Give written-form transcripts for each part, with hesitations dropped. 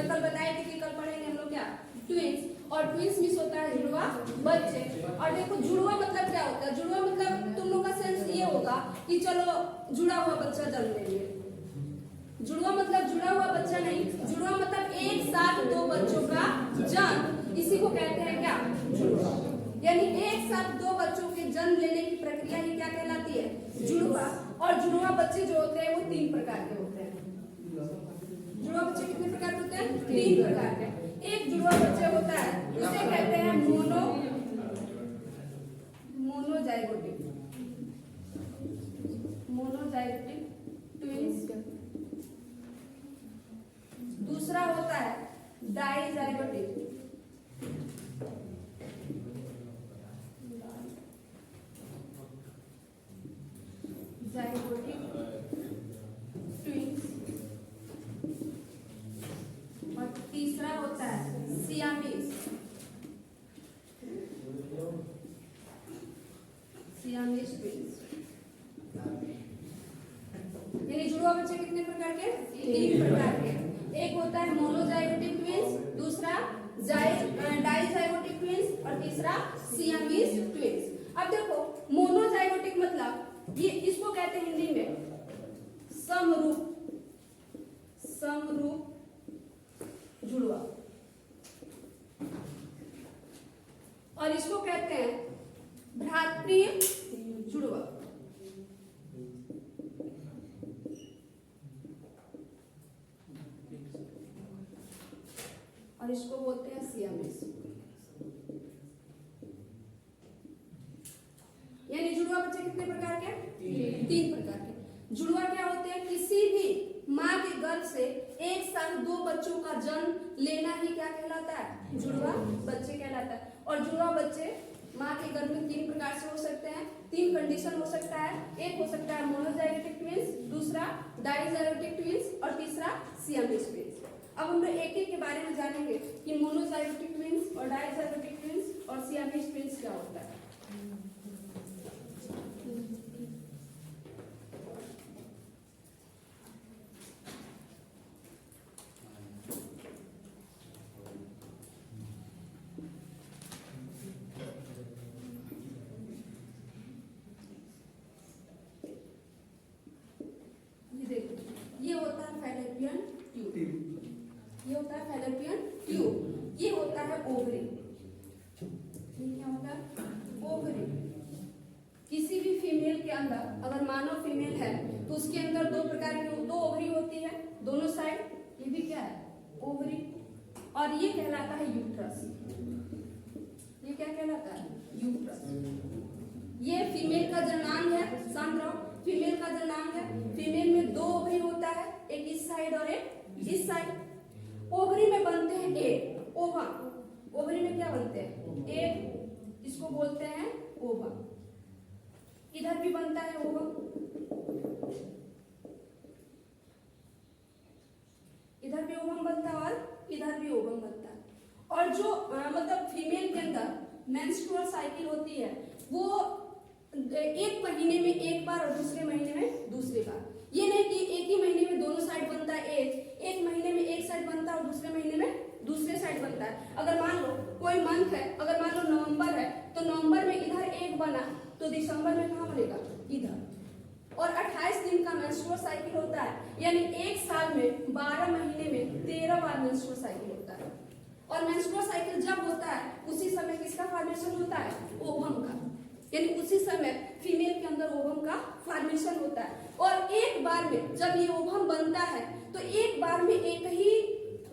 कल बताए थे कि कल पढ़ेंगे हम लोग क्या ट्विंस, और ट्विंस मिस होता है जुड़वा बच्चे। और देखो जुड़वा मतलब क्या होता है, जुड़वा मतलब तुम लोग का सेंस ये होगा कि चलो जुड़ा हुआ बच्चा जन्म ले लिए। जुड़वा मतलब जुड़ा हुआ बच्चा नहीं, जुड़वा मतलब एक साथ दो बच्चों का जन्म, इसी को कहते हैं क्या जुड़वा। यानी एक साथ दो बच्चों के जन्म लेने की प्रक्रिया ही क्या कहलाती है जुड़वा। और जुड़वा बच्चे जो होते हैं वो 3 प्रकार के होते हैं। जुड़वा बच्चे कितने प्रकार के होते हैं? 3 प्रकार के। एक जुड़वा बच्चे होता है उसे कहते हैं मोनोजाइगोटिक ट्विंस। दूसरा होता है डाइजाइगोटिक ट्विंस। और तीसरा होता है सियामीज ट्विंस। यानी जुड़वा बच्चे कितने प्रकार के? 3 प्रकार के। एक होता है मोनोजाइगोटिक ट्विंस, दूसरा डाइजाइगोटिक ट्विंस और तीसरा सियामीज ट्विंस। अब देखो मोनोजाइगोटिक मतलब ये इसको कहते हैं हिंदी में समरूप जुड़वा, और इसको कहते हैं भ्रातृ जुड़वा, और इसको बोलते हैं सियामीज। यानी जुड़वा बच्चे कितने प्रकार के? 3 प्रकार के। जुड़वा क्या होते हैं? किसी भी माँ के गर्भ से एक साथ 2 बच्चों का जन्म लेना ही क्या कहलाता है? जुड़वा बच्चे कहलाता है। और जुड़वा बच्चे माँ के गर्भ में 3 प्रकार से हो सकते हैं। 3 कंडीशन हो सकता है। एक हो सकता है मोनोजाइगोटिक ट्विंस, दूसरा डाइजाइगोटिक ट्विंस और तीसरा सियामीज ट्विंस। अब हम लोग एक एक के बारे में जानेंगे कि मोनोजाइगोटिक ट्विंस और डाइजाइगोटिक ट्विंस और सियामीज ट्विंस क्या होता है। ये होता है फैलोपियन ट्यूब, ये होता है ओवरी। ये क्या होता है? ओवरी। किसी भी फीमेल के अंदर अगर मानव फीमेल है तो उसके अंदर 2 प्रकार की 2 ओवरी होती है दोनों साइड। ये भी क्या है? ओवरी। और ये कहलाता है यूट्रस। ये क्या कहलाता है? यूट्रस। ये फीमेल का जनांग है। शांत रहो। फीमेल का जनांग है। फीमेल में 2 ओवरी होता है, एक इस साइड और एक इस साइड। ओवरी में बनते हैं एक ओवम। ओवरी में क्या बनते हैं? एक, इसको बोलते हैं ओवम। इधर भी बनता है ओवम, इधर भी ओवम बनता है और इधर भी ओवम बनता है। और जो मतलब फीमेल के अंदर मेंस्ट्रुअल साइकिल होती है वो 1 महीने में 1 बार और दूसरे महीने में दूसरी बार। ये नहीं कि एक ही महीने में दोनों साइड बनता है, एक महीने में एक साइड बनता है और दूसरे महीने में दूसरे साइड बनता है। अगर मान लो कोई मंथ है, अगर मान लो नवंबर है तो नवंबर में इधर एक बना तो दिसंबर में कहाँ बनेगा? इधर। और 28 दिन का मेंस्ट्रुअल साइकिल होता है। यानी एक साल में 12 महीने में 13 बार मेंस्ट्रुअल साइकिल होता है। और मेंस्ट्रुअल साइकिल जब होता है उसी समय किसका फॉर्मेशन होता है? ओवम का। यानी उसी समय फीमेल के अंदर ओवम का फॉर्मेशन होता है। और एक बार में जब ये ओवम बनता है तो एक बार में एक ही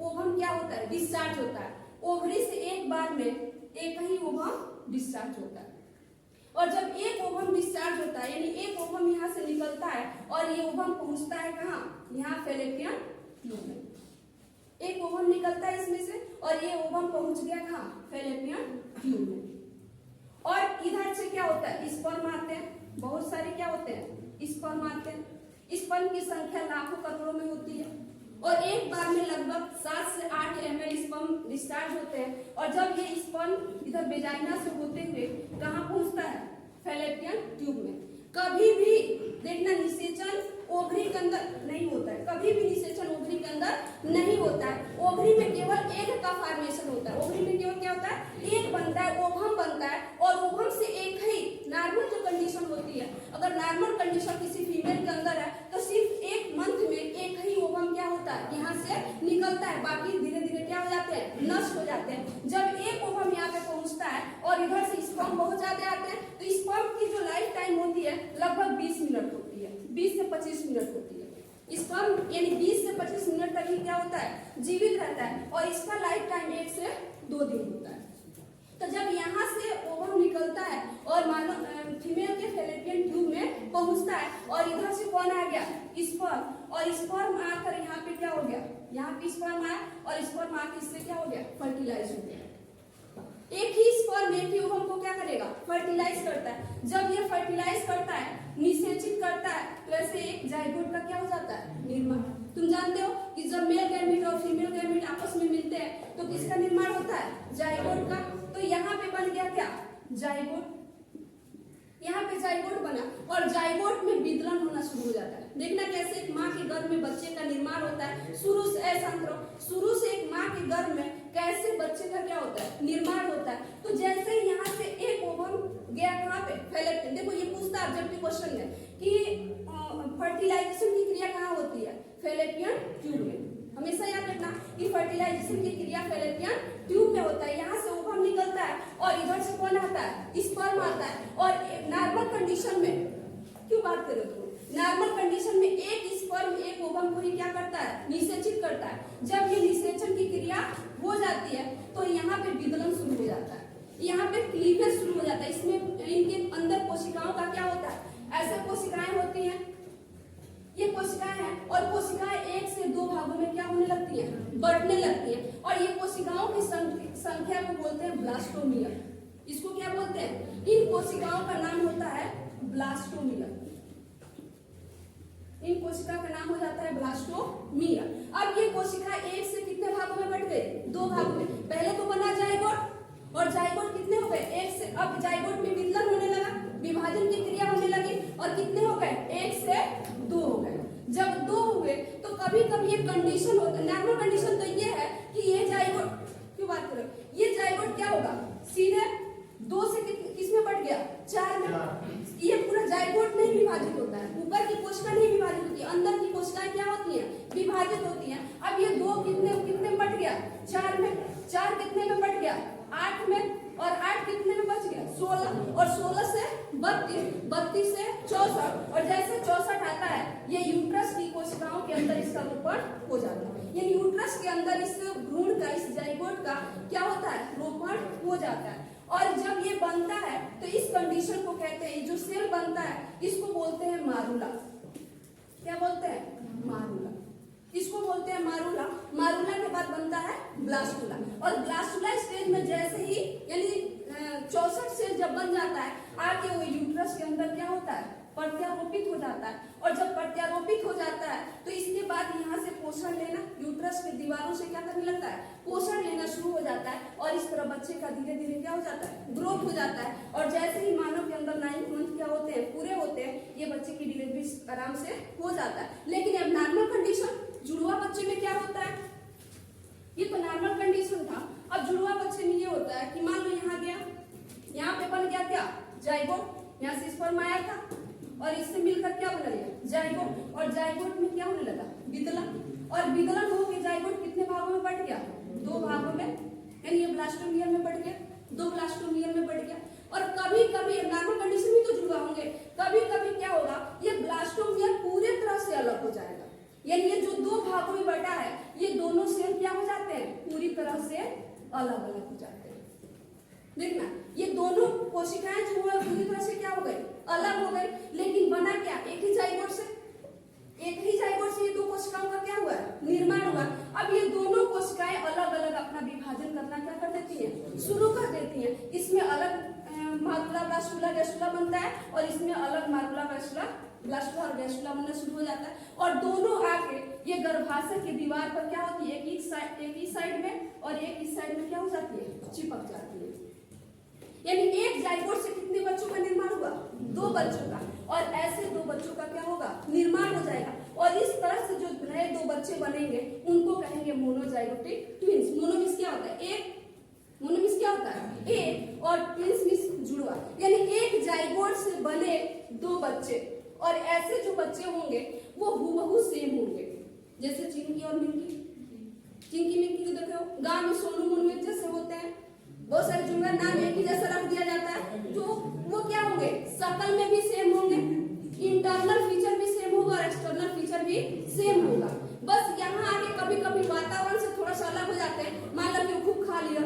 ओवम क्या होता है? डिस्चार्ज होता है। ओवरी से एक बार में एक ही ओवम डिस्चार्ज होता है। और जब एक ओवम डिस्चार्ज होता है यानी एक ओवम यहाँ से निकलता है और ये ओवम पहुंचता है कहाँ? यहाँ फैलोपियन ट्यूब में। एक ओवम निकलता है इसमें से और ये ओवम पहुंच गया कहाँ? फैलोपियन ट्यूब में। और इधर से क्या होता है? स्पर्म आते हैं, बहुत सारे क्या होते हैं? स्पर्म आते हैं। स्पर्म की संख्या लाखों करोड़ों में होती है और एक बार में लगभग 7 से 8 ml स्पर्म डिस्चार्ज होते हैं। और जब ये स्पर्म इधर वेजाइना से होते हुए कहाँ पहुंचता है? फैलोपियन ट्यूब में। कभी भी देखना निषेचन ओवरी के अंदर नहीं होता है, कभी भी निषेचन ओवरी के अंदर नहीं होता है। ओवरी में केवल एग का फॉर्मेशन होता है। ओवरी में केवल क्या होता है? एग बनता है, ओवम बनता है और ओवम से एक ही नॉर्मल जो कंडीशन होती है, अगर नॉर्मल कंडीशन किसी फीमेल के अंदर है तो सिर्फ एक मंथ में एक ही ओवम क्या होता है? यहाँ से निकलता है, बाकी धीरे धीरे क्या हो जाते हैं? नष्ट हो जाते हैं। जब एक ओवम यहाँ पे पहुंचता है और इधर से स्पर्म बहुत ज्यादा आते हैं तो स्पर्म की जो लाइफ टाइम होती है लगभग 20 मिनट होती है, 20 से 25 मिनट होती है। स्पर्म यानी 20 से 25 मिनट तक ही क्या होता है? जीवित रहता है और इसका लाइफ टाइम 1 से 2 दिन होता है। तो जब यहाँ से ओवम निकलता है और मानव फीमेल के फैलोपियन ट्यूब में पहुंचता है और इधर से कौन आ गया? स्पर्म। और स्पर्म आकर यहाँ पे क्या हो गया? यहाँ पे स्पर्म आया और स्पर्म आकर इससे क्या हो गया? फर्टिलाइज हो गया। एक ही स्पर्म एक ही ओवम को क्या करेगा? फर्टिलाइज करता है। जब ये फर्टिलाइज करता है, निषेचित करता है, तो ऐसे एक जाइगोट का क्या हो जाता है? निर्माण। तुम जानते हो कि जब मेल गैमीट और फीमेल गैमीट आपस में मिलते हैं तो किसका निर्माण होता है? जाइगोट का। तो यहाँ पे बन गया क्या? जाइगोट। यहाँ पे जाइगोट बना और जाइगोट में विदलन होना शुरू हो जाता है। देखना कैसे एक माँ के गर्भ में बच्चे का निर्माण होता है। शुरू से ऐसा शुरू से एक माँ के गर्भ में कैसे बच्चे का क्या होता है? निर्माण होता है। तो जैसे ही यहाँ से एक ओवम गया कहाँ पे? फैलोपियन। देखो ये पूछता है ऑब्जेक्टिव क्वेश्चन है कि फर्टिलाइजेशन की क्रिया कहाँ होती है? फैलोपियन ट्यूब में। हमेशा याद रखना कि फर्टिलाइजेशन की क्रिया फैलोपियन ट्यूब में होता है। यहाँ से ओवम निकलता है और इधर से कौन आता है? स्पर्म आता है। और नॉर्मल कंडीशन में क्यों बात कर रहे हो? नॉर्मल कंडीशन में एक स्पर्म एक ओवम को ही क्या करता है? निषेचित करता है। जब ये निषेचन की क्रिया हो जाती है तो यहाँ पे विदलन शुरू हो जाता है, यहाँ पे क्लीवेज शुरू हो जाता है। इसमें इनके अंदर कोशिकाओं का क्या होता है? ऐसे कोशिकाएं होती हैं, ये कोशिकाएं हैं और कोशिकाएं 1 से 2 भागों में क्या होने लगती हैं? बढ़ने लगती हैं। और ये कोशिकाओं की संख्या को बोलते हैं ब्लास्टोमियर। इसको क्या बोलते हैं? इन कोशिकाओं का नाम होता है ब्लास्टोमियर। इन कोशिका का नाम हो जाता है ब्लास्टोमियर। अब ये कोशिका 1 से कितने भागों में बढ़ गए? 2 भागों में। पहले तो बना जाइगोट और जाइगोट कितने हो गए? 1 से। अब जाइगोट में विदलन होने लगा, विभाजन की क्रिया होने लगी और कितने हो गए? 1 से 2 हो गए। जब 2 हुए तो कभी कभी ये कंडीशन होता है। नॉर्मल कंडीशन तो ये है कि ये जाइगोट, क्यों बात करो, ये जाइगोट क्या होगा? सीधे 2 से किस में बढ़ गया? 4 में। ये पूरा जाइगोट नहीं विभाजित होता है, ऊपर की कोशिका नहीं विभाजित होती है, अंदर की कोशिकाएं क्या होती हैं? विभाजित होती हैं। अब ये 2 कितने में बढ़ गया? 4 में। 4 कितने में बढ़ गया? 8 में। और 8 कितने में बच गया? 16। और 16 से 32, 32 से 64। और जैसे 64 आता है ये यूट्रस की कोशिकाओं के अंदर इसका रोपण हो जाता है। यानी यूट्रस के अंदर इस भ्रूण का, इस जाइगोट का क्या होता है? रोपण हो जाता है। और जब ये बनता है तो इस कंडीशन को कहते हैं, जो सेल बनता है इसको बोलते हैं मारूला। क्या बोलते हैं? मारूला। इसको बोलते हैं मारूला। मारूला के बाद बनता है ब्लास्टुला। और ब्लास्टुला स्टेज में जैसे ही यानी 64 सेल जब बन जाता है आगे वो यूट्रस के अंदर क्या होता है? प्रत्यारोपित हो जाता है। और जब प्रत्यारोपित हो जाता है तो इसके बाद यहाँ से पोषण लेना, यूट्रस के दीवारों से क्या करने लगता है? पोषण लेना शुरू हो जाता है और इस तरह बच्चे का धीरे धीरे क्या हो जाता है? ग्रोथ हो जाता है। और जैसे ही मानव के अंदर 9 मंथ क्या होते हैं? पूरे होते हैं, ये बच्चे की डिलीवरी आराम से हो जाता है। लेकिन अब नॉर्मल कंडीशन जुड़वा बच्चे में क्या होता है? ये तो नॉर्मल कंडीशन था। अब जुड़वा बच्चे में ये होता है कि मान लो यहाँ गया, यहाँ पे बन गया क्या? जाइगोट। यहाँ से स्पर्म आया था और इससे मिलकर क्या बन गया? जाइगोट। और जाइगोट में क्या होने लगा? विदलन। और विदलन होकर जाइगोट कितने भागों में बढ़ गया? 2 भागों में। यानी ये ब्लास्टोमियर में बढ़ गया, 2 ब्लास्टोमियर में बढ़ गया। और कभी कभी नॉर्मल कंडीशन में तो जुड़वा होंगे, कभी कभी क्या होगा? ये ब्लास्टोमियर पूरे तरह से अलग हो जाएगा। यानी ये जो 2 भागों में बटा है ये दोनों सेल क्या हो जाते हैं? पूरी तरह से अलग अलग हो जाते हैं। देखना ये दोनों कोशिकाएं जो है पूरी तरह से क्या हो गई? अलग हो गई। लेकिन बना क्या? एक ही जाइगोट से। एक ही जाइगोट से ये 2 कोशिकाओं का क्या हुआ? निर्माण हुआ। अब ये दोनों कोशिकाएं अलग अलग अपना विभाजन करना क्या कर देती हैं? शुरू कर देती हैं। इसमें अलग मारूला ब्लास्टुला गैस्टुला बनता है और इसमें अलग मारूला गैस्टुला ब्लास्टुला और गैस्ट्रुला बनना शुरू हो जाता है और दोनों आके ये गर्भाशय की दीवार पर क्या होती है, एक ही साइड में और एक इस साइड में क्या हो जाती है, चिपक जाती है। यानी एक जाइगोट से कितने बच्चों का निर्माण हुआ, 2 बच्चों का, और ऐसे 2 बच्चों का क्या होगा, निर्माण हो जाएगा। और इस तरह से जो नए 2 बच्चे बनेंगे उनको कहेंगे मोनोजाइगोटिक ट्विंस। मोनोमिस क्या होता है, एक, मोनोमिस क्या होता है, एक, और ट्विंस मिस जुड़वा, यानी एक जाइगोट से बने 2 बच्चे, और ऐसे जो बच्चे होंगे वो हूबहू सेम होंगे, जैसे चिंकी और मिंकी। चिंकी मिंकी को देखो गांव में सोनू मोनू एक जैसे होते हैं, बहुत सारे जुड़वा नाम एक ही जैसा रख दिया जाता है, तो वो क्या होंगे, शक्ल में भी सेम होंगे, इंटरनल फीचर भी सेम होगा और एक्सटर्नल फीचर भी सेम होगा। बस यहाँ आके कभी कभी वातावरण से थोड़ा सा अलग हो जाते हैं। मान लो कि खूब खा लिया,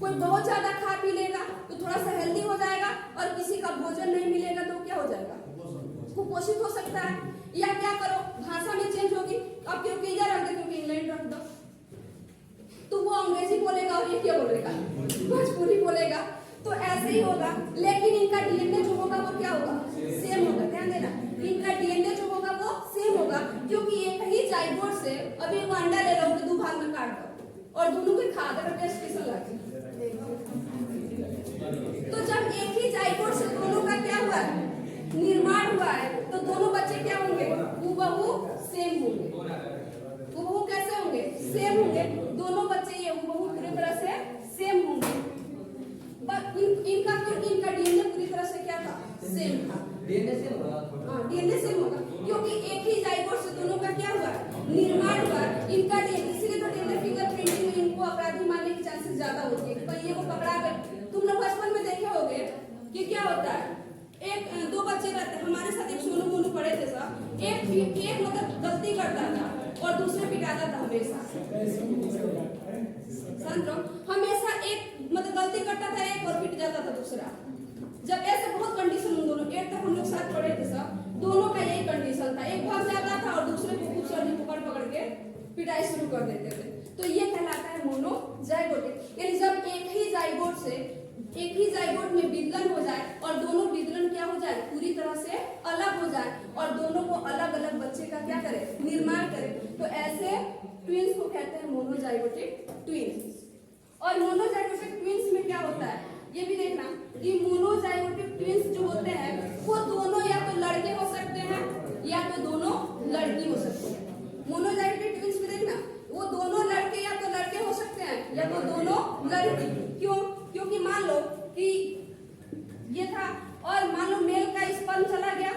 कोई बहुत ज्यादा खा पी लेगा तो थोड़ा सा हेल्दी हो जाएगा, और किसी का भोजन नहीं मिलेगा तो क्या हो जाएगा, कुपोषित हो सकता है। या क्या करो, भाषा में चेंज होगी, अब क्योंकि इधर रख दो, क्योंकि इंग्लैंड रख दो, तो वो अंग्रेजी बोलेगा और ये क्या बोलेगा, भोजपुरी बोलेगा, तो ऐसे ही होगा। लेकिन इनका डीएनए जो होगा वो क्या होगा, सेम होगा। ध्यान देना, इनका डीएनए जो होगा वो सेम होगा, क्योंकि एक ही जाइगोट से अभी एक अंडा ले लो तो 2 भाग में काट दो और दोनों के खा दो, टेस्ट कैसा लगे। तो जब एक ही जाइगोट से दोनों का क्या हुआ है, निर्माण हुआ है, तो दोनों बच्चे क्या होंगे, हूबहू सेम होंगे। हूबहू कैसे होंगे, सेम होंगे, दोनों बच्चे ये हूबहू पूरी तरह से सेम होंगे। इनका क्योंकि इनका डीएनए पूरी तरह से क्या था, सेम था, डीएनए सेम होगा। हाँ, डीएनए सेम होगा, क्योंकि एक ही जाइगोट से दोनों का क्या हुआ, निर्माण हुआ। इनका इसीलिए तो डीएनए फिंगरप्रिंटिंग में इनको अपराधी मानने की चांसेस ज्यादा होती है, पर ये वो पकड़ा गए। तुम लोग बचपन में देखे होगे कि क्या होता है, एक 2 बच्चे रहते, हमारे साथ एक सोनू मोनू पढ़े थे सब, एक मतलब गलती करता था और दूसरे पिटाता था हमेशा। हमेशा एक मतलब गलती करता था एक और पिट जाता था दूसरा। जब ऐसे बहुत कंडीशन उन दोनों, 8 तक हम लोग साथ पढ़े थे सब, दोनों का यही कंडीशन था, एक भाग जाता था और दूसरे को खूब सर पकड़ के पिटाई शुरू कर देते थे। तो ये कहलाता है मोनोजाइगोटिक। यानी जब एक ही जाइगोट में विदलन हो जाए और दोनों विदलन क्या हो जाए, पूरी तरह से अलग हो जाए और दोनों को अलग अलग बच्चे का क्या करे, निर्माण करे, तो ऐसे ट्विंस को कहते हैं मोनोजाइगोटिक ट्विंस। और मोनोजाइगोटिक ट्विंस में क्या होता है ये भी देखना कि मोनोजाइगोटिक ट्विंस जो होते हैं वो दोनों या तो लड़के हो सकते हैं या तो दोनों लड़की हो सकती है। मोनोजाइगोटिक ट्विंस में देखना वो दोनों लड़के या तो लड़के हो सकते हैं या तो दोनों लड़की। क्यों? क्योंकि मान लो कि ये था और मान लो मेल का स्पर्म चला गया,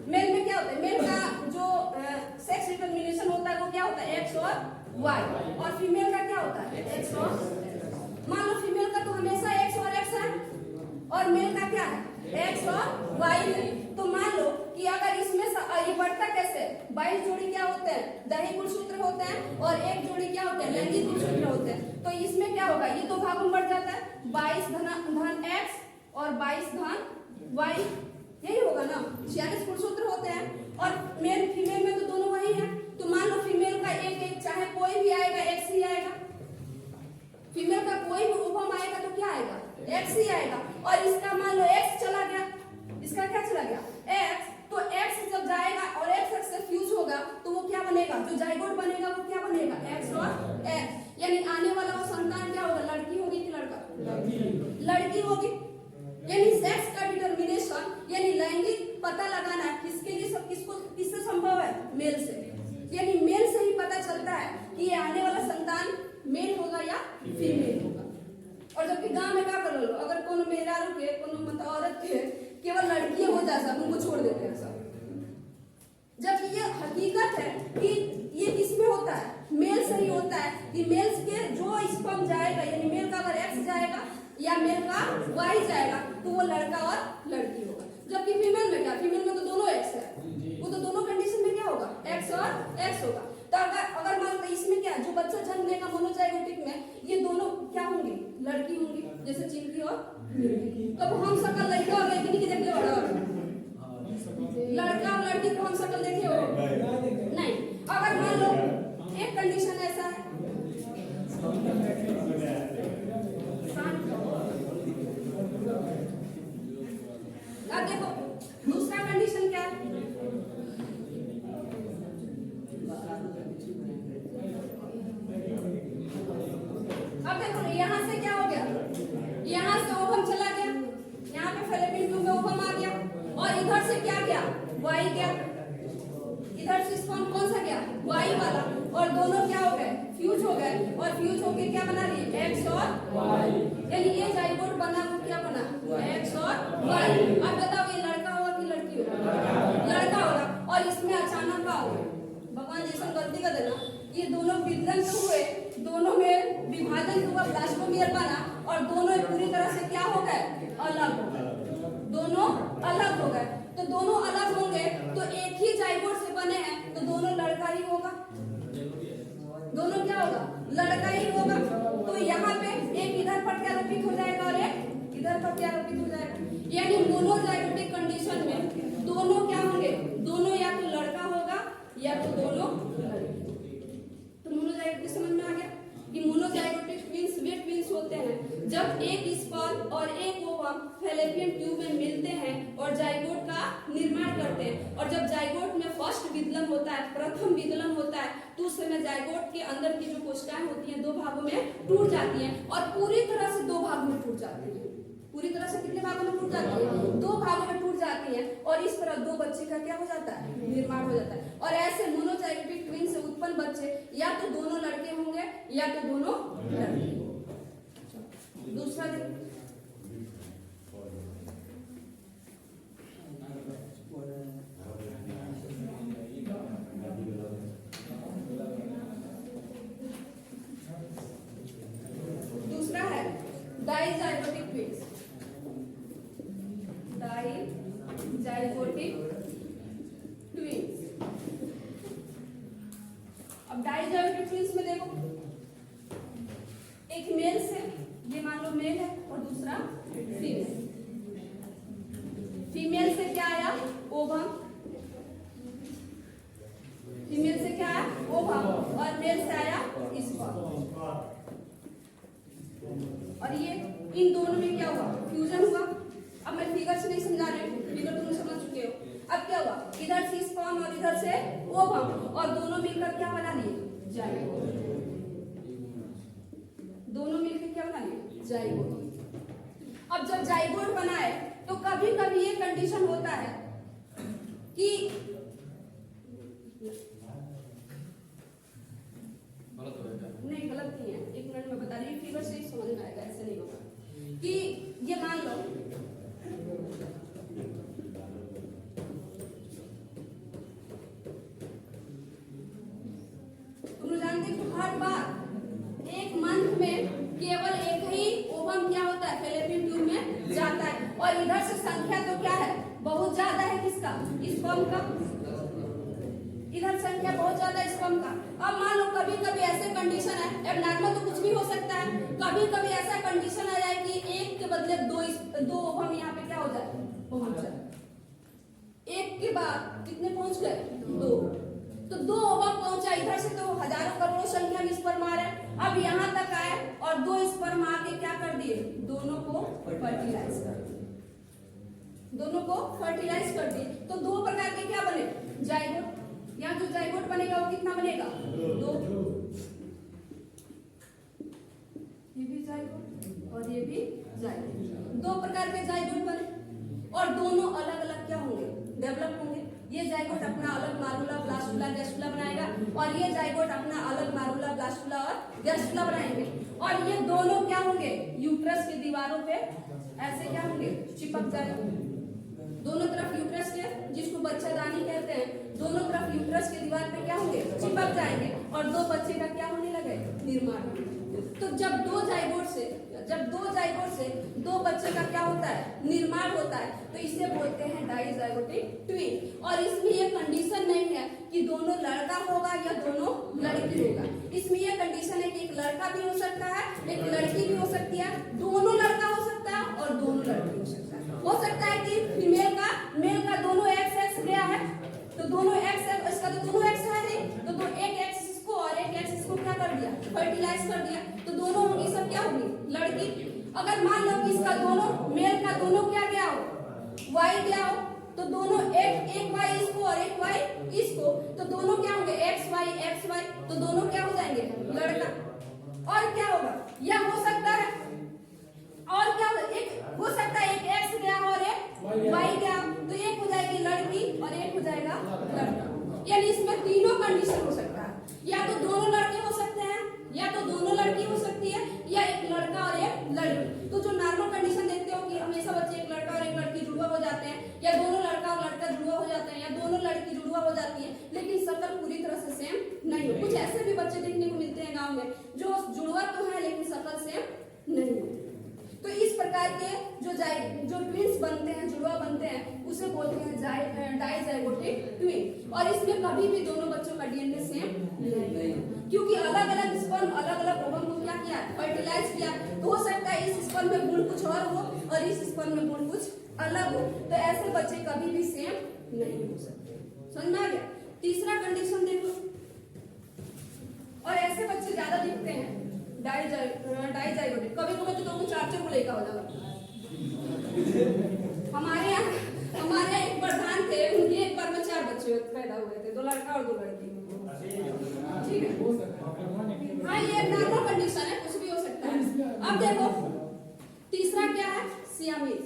मेल में क्या होता है, मेल का जो सेक्स डिटरमिनेशन होता है वो क्या होता है, एक्स और वाई, और फीमेल का क्या होता है, एक्स और, मान लो फीमेल का तो हमेशा एक्स और एक्स है और मेल का क्या है, एक्स और वाई है। तो मान लो कि अगर इसमें ये बढ़ता कैसे, 22 जोड़ी क्या होते हैं, दैहिक गुणसूत्र होते हैं और एक जोड़ी क्या होते हैं, लैंगिक गुणसूत्र होते हैं। तो इसमें क्या होगा, ये 2 भागों में बढ़ जाता है, 22 धन एक्स और 22 धन वाई, यही होगा ना, 46 गुणसूत्र होते हैं और मेल फीमेल में तो दोनों वही है। तो मान लो फीमेल का एक चाहे कोई भी आएगा एक्स ही आएगा, फीमेल का कोई भी रूपम आएगा तो क्या आएगा, एक्स ही आएगा। और इसका मान लो एक्स चला गया, इसका क्या चला गया, एक्स, तो एक्स जब जाएगा और एक्स से फ्यूज होगा तो वो क्या बनेगा, जो जाइगोट बनेगा वो क्या बनेगा, एक्स और एक्स। यानी आने वाला वो संतान क्या होगा, लड़की होगी कि लड़का, लड़की होगी। यानी सेक्स का डिटरमिनेशन यानी लैंगिक पता लगाना किसके लिए, सब किससे संभव है, मेल से। यानी मेल से ही पता चलता है कि ये आने वाला संतान मेल होगा या फीमेल होगा। और जबकि गांव में क्या कर लो, अगर कोनो मेहरारू के कोनो मतलब औरत के केवल लड़की हो जाए सब उनको छोड़ देते हैं सब, जबकि ये हकीकत है कि ये किसमें होता है, मेल से ही होता है कि मेल के जो स्पर्म जाएगा, यानी मेल का अगर एक्स जाएगा या मेल का वाई जाएगा तो वो लड़का और लड़की होगा। जबकि फीमेल में क्या, फीमेल में तो दोनों एक्स है, वो तो दोनों कंडीशन में क्या होगा, एक्स और एक्स होगा। तो अगर मान लो इसमें क्या, जो बच्चा जन्म लेगा मोनोजाइगोटिक में, ये दोनों क्या होंगी, लड़की होंगी, जैसे चिंकी और मिंकी। तो हम सकल लड़का और लड़की की देखते हो, लड़का और लड़की को हम सकल देखे हो नहीं। अगर मान लो एक कंडीशन ऐसा है, अब देखो दूसरा कंडीशन क्या है, फ्यूज हो गए और फ्यूज होके क्या बना रही है एक्स और वाई, यानी ये जाइगोट बना वो क्या बना एक्स और वाई। अब बताओ ये लड़का होगा कि लड़की होगा? लड़का होगा। और इसमें अचानक क्या होगा, भगवान जैसा गलती कर देना, ये दोनों विदलन तो हुए, दोनों में विभाजन हुआ, ब्लास्टोमियर बना और दोनों पूरी तरह से क्या हो गए अलग हो गए, दोनों अलग हो गए। तो दोनों अलग होंगे तो एक ही जाइगोट से बने हैं तो दोनों लड़का ही होगा, दोनों क्या होगा लड़का ही होगा। तो यहाँ पे एक इधर प्रत्यारोपित हो जाएगा और एक इधर प्रत्यारोपित हो जाएगा, यानी मोनोजाइगोटिक कंडीशन में दोनों क्या होंगे, दोनों या तो लड़का होगा या तो दोनों लड़की। तो मोनोजाइगोटिक समझ में आ गया कि मोनोजाइगोटिक ट्विंस वे ट्विंस होते हैं जब एक स्पर्म और एक ओवम फैलोपियन ट्यूब में मिलते हैं और जाइगोट का निर्माण करते हैं। और जब जाइगोट में फर्स्ट विदलन होता है, प्रथम विदलन होता है, तो उस समय जाइगोट के अंदर की जो कोशिकाएं होती हैं दो भागों में टूट जाती हैं और पूरी तरह से दो भागों में टूट जाती हैं। पूरी तरह से कितने भागों में टूट जाती है? दो भागों में टूट जाती है और इस तरह दो बच्चे का क्या हो जाता है निर्माण हो जाता है। और ऐसे मोनोजाइगोटिक ट्विन से उत्पन्न बच्चे या तो दोनों लड़के होंगे या तो दोनों लड़की। दूसरा है डाइजाइगोटिक ट्विंस। Dizygotic twins. अब डाइजाइगोटिक ट्विंस में देखो, एक मेल से, ये मान लो मेल है और दूसरा फीमेल। फीमेल से क्या आया ओवम, फीमेल से क्या आया ओवम और मेल से आया स्पर्म। और ये इन दोनों में क्या हुआ फ्यूजन हुआ। अब मैं फिगर से नहीं समझा रही हूँ, फिगर तुम समझ चुके हो। अब क्या हुआ, इधर से स्पर्म और इधर से ओवम और दोनों मिलकर क्या बना लिए जाइगोट। दोनों मिलकर क्या बना लिए जाइगोट। अब जब जाइगोट बना है तो कभी कभी ये कंडीशन होता है कि नहीं गलत नहीं है, एक मिनट में बता रही हूँ, फिगर से ही समझ में आएगा, ऐसे नहीं होगा कि ये मान लो तुम जानते हो हर बार एक मंथ में केवल एक ही ओवम क्या होता है फैलोपियन ट्यूब में जाता है और इधर से संख्या तो क्या है बहुत ज्यादा है किसका स्पर्म का, इधर संख्या बहुत ज्यादा स्पर्म का। अब मान लो कभी कभी ऐसे कंडीशन है, एबनॉर्मल तो कुछ भी हो सकता है, कभी कभी ऐसा कंडीशन आ जाए कि एक के बदले दो ओवम यहाँ पे क्या हो जाए पहुंच जाए। एक के बाद कितने पहुंच गए दो, तो दो ओवम पहुंचा, इधर से तो हजारों करोड़ों संख्या में स्पर्म आ रहा है। अब यहाँ तक आए और दो स्पर्म आके क्या कर दिए दोनों को फर्टिलाइज कर दिए, दोनों को फर्टिलाइज कर दिए। तो दो प्रकार के क्या बने जाइगोट। यहाँ जो जाइगोट बनेगा वो कितना बनेगा दो, ये भी जाइगोट और ये भी जाइगोट, दो प्रकार के जाइगोट बने और दोनों अलग अलग क्या होंगे डेवलप होंगे। ये जाइगोट अपना अलग मारुला ब्लास्टुला गैस्ट्रुला बनाएगा और ये जाइगोट अपना अलग मारुला ब्लास्टुला और गैस्ट्रुला बनाएंगे। और ये दोनों क्या होंगे यूट्रस की दीवारों पे ऐसे क्या होंगे चिपक जाएंगे, दोनों तरफ यूट्रस के, जिसको बच्चादानी कहते हैं, दोनों तरफ यूट्रस के दीवार पे क्या होंगे चिपक जाएंगे और दो बच्चे का क्या होने लगे निर्माण। तो जब दो जाइगोट से दो बच्चे का क्या होता है निर्माण होता है तो इसे बोलते हैं डाइजाइगोटिक ट्विन। और इसमें ये कंडीशन नहीं है कि दोनों लड़का होगा या दोनों लड़की होगा, इसमें ये कंडीशन है कि एक लड़का भी हो सकता है एक लड़की भी हो सकती है, दोनों लड़का हो सकता है और दोनों लड़की हो सकता है। हो सकता है कि फीमेल का मेल का दोनों एक्स गया है तो दोनों एक्स है, इसका तो दोनों एक्स है नहीं तो दो एक एक्स इसको और एक एक्स इसको क्या कर दिया फर्टिलाइज कर दिया तो दोनों होंगी सब क्या होंगी लड़की। अगर मान लो कि इसका दोनों मेल का दोनों क्या गया हो वाई गया हो तो दोनों एक वाई इसको और एक वाई इसको तो दोनों क्या होंगे एक्स वाई तो दोनों क्या हो जाएंगे लड़का। और क्या होगा या हो सकता है और क्या एक हो सकता है एक एक्स गया और एक वाई गया तो एक हो जाएगी लड़की और एक हो जाएगा लड़का। यानी इसमें तीनों कंडीशन हो सकता है, या तो दोनों लड़के हो सकते हैं बच्चे देखने को मिलते हैं गांव में, जो जुड़वा तो है लेकिन शक्ल सेम नहीं है। तो इस प्रकार के जो ट्विंस बनते हैं, जुड़वा बनते हैं, उसे बोलते हैं डाइजाइगोटिक ट्विन। और इसमें कभी भी दोनों बच्चों का डीएनए सेम नहीं, क्योंकि अलग अलग स्पर्म अलग अलग ओवम को क्या किया, फर्टिलाइज किया। तो हो सकता है इस स्पर्म में गुण कुछ और हो और इस स्पर्म में गुण कुछ अलग हो, तो ऐसे बच्चे कभी भी सेम नहीं हो सकते। समझ में आ गया? तीसरा कंडीशन देखो, और ऐसे बच्चे ज्यादा दिखते हैं डाइजाइगोटिक। कभी कभी तो तुमको 4 को लेकर हो जाएगा। हमारे यहाँ एक प्रधान थे, उनके एक बार में 4 बच्चे पैदा हुए थे, 2 लड़का और 2 लड़की। ठीक है, हाँ ये नॉर्मल कंडीशन है, कुछ भी हो सकता है। अब देखो तीसरा क्या है, सियामीज।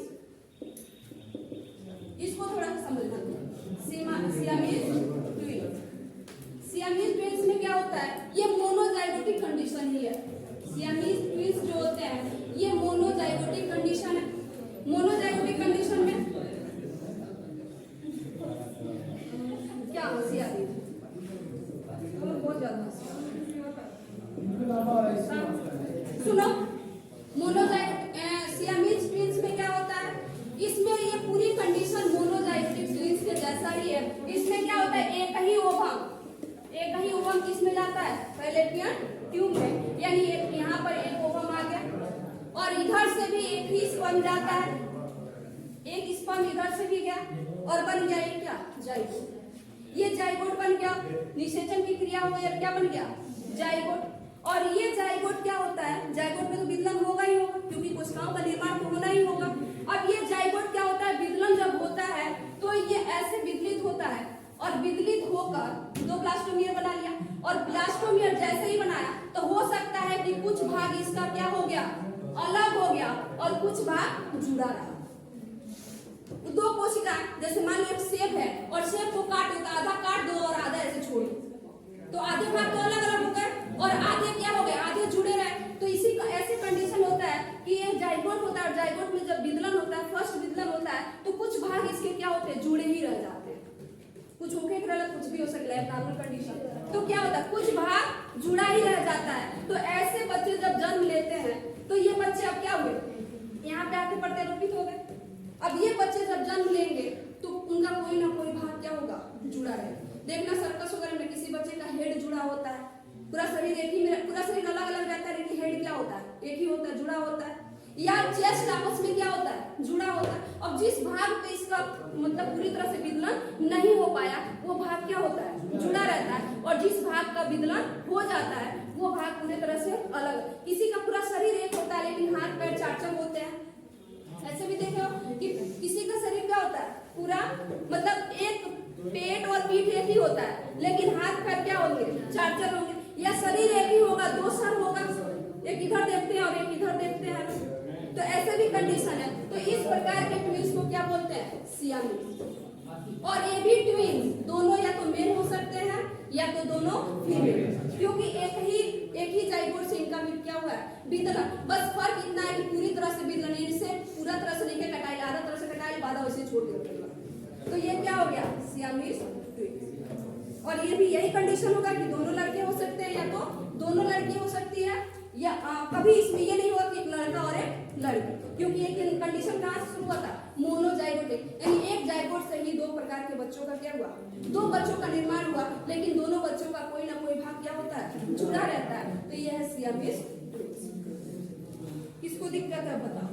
इसको थोड़ा सा समझना। सियामीज ट्विंस में क्या होता है, ये मोनोजाइगोटिक कंडीशन ही है। सियामीज ट्विंस जो होते हैं ये मोनोजाइगोटिक कंडीशन है। मोनोजाइगोटिक कंडीशन में क्या सियामीज बहुत ज्यादा सुनो, सियामीज ट्विंस में क्या होता है, इसमें ये पूरी कंडीशन मोनोजाइगोटिक ट्विंस के जैसा ही है। इसमें क्या होता है, एक ही ओवम किसमें जाता है, फैलोपियन ट्यूब में, यानी यहाँ पर एक ओवम आ गया और इधर से भी एक ही स्पर्म जाता है, एक स्पर्म इधर से भी गया और बन गया ये क्या, जाइगोट। ये जाइगोट बन गया, निषेचन की क्रिया हो गई, क्या बन गया, जाइगोट। और ये जाइगोट क्या होता है, जाइगोट में तो विदलन होगा ही होगा, क्योंकि कोशिकाओं का निर्माण तो होना ही होगा। अब ये जाइगोट क्या होता है, विदलन जब होता है तो ये ऐसे विदलित होता है और विदलित होकर 2 ब्लास्टोमियर बना लिया, और ब्लास्टोमियर जैसे ही बनाया तो हो सकता है कि कुछ भाग इसका क्या हो गया, अलग हो गया और कुछ भाग जुड़ा रहा। 2 कोशिका, जैसे मान लो एक सेब है और सेब को काट दो, आधा काट दो और आधा ऐसे छोड़ दो, तो आधे भाग तो अलग अलग हो गए और आधे क्या हो गए, आधे जुड़े रहे। तो इसी का ऐसे कंडीशन होता है कि ये जाइगोट होता है और जाइगोट में जब विदलन होता है, फर्स्ट विदलन होता है, तो कुछ भाग इसके क्या होते हैं, जुड़े ही रह जाते हैं। कुछ होके कुछ भी हो सकता है नॉर्मल कंडीशन। तो क्या होता है, कुछ भाग जुड़ा ही रह जाता है। तो ऐसे बच्चे जब जन्म लेते हैं तो ये बच्चे अब क्या हुए, यहाँ पे आके प्रत्यारोपित हो गए। अब ये बच्चे जब जन्म लेंगे तो उनका कोई ना कोई भाग क्या होगा, जुड़ा रहेगा। देखना सर्कस वगैरह में किसी बच्चे का हेड जुड़ा होता है, पूरा शरीर एक ही, पूरा शरीर अलग अलग रहता है लेकिन हेड क्या होता है, एक ही होता है, जुड़ा होता है। या चेस्ट आपस में क्या होता है, जुड़ा होता है। अब जिस भाग पे इसका मतलब पूरी तरह से विदलन नहीं हो पाया वो भाग क्या होता है, जुड़ा रहता है, और जिस भाग का विदलन हो जाता है वो भाग पूरी तरह से अलग। किसी का पूरा शरीर एक होता है लेकिन हाथ पैर 4 होते हैं। ऐसे भी देखो कि किसी का शरीर क्या होता है, पूरा मतलब एक पेट और पीठ एक ही होता है लेकिन हाथ पैर क्या होंगे, 4 होंगे। या शरीर एक ही होगा, 2 सर होगा, एक इधर देखते हैं और एक इधर देखते हैं। तो ऐसे भी कंडीशन है। तो इस प्रकार के ट्विंस को क्या बोलते हैं, सियामीज। और ये भी ट्विंस दोनों या तो मेल हो सकते हैं या तो दोनों फीमेल, क्योंकि एक ही जाइगोट से इनका भी क्या हुआ है, विदलन। बस फर्क इतना है कि पूरी तरह से विदलन, इनसे पूरा तरह से नहीं कटाई, आधा तरह से कटाई, बाधा वैसे छोड़ दिया। तो ये क्या हो गया, सियामीज ट्विंस। और ये भी यही कंडीशन होगा कि दोनों लड़के हो सकते हैं या तो दोनों लड़की हो सकती है, या कभी इसमें ये नहीं होगा कि एक लड़का और एक लड़की, क्योंकि एक कंडीशन कहाँ से शुरू हुआ था, मोनोजाइगोटिक, यानी एक जाइगोट से ही 2 प्रकार के बच्चों का क्या हुआ, 2 बच्चों का निर्माण हुआ, लेकिन दोनों बच्चों का कोई ना कोई भाग क्या होता है, जुड़ा रहता है। तो यह है सियामीज ट्विंस। किसको दिक्कत है बताओ।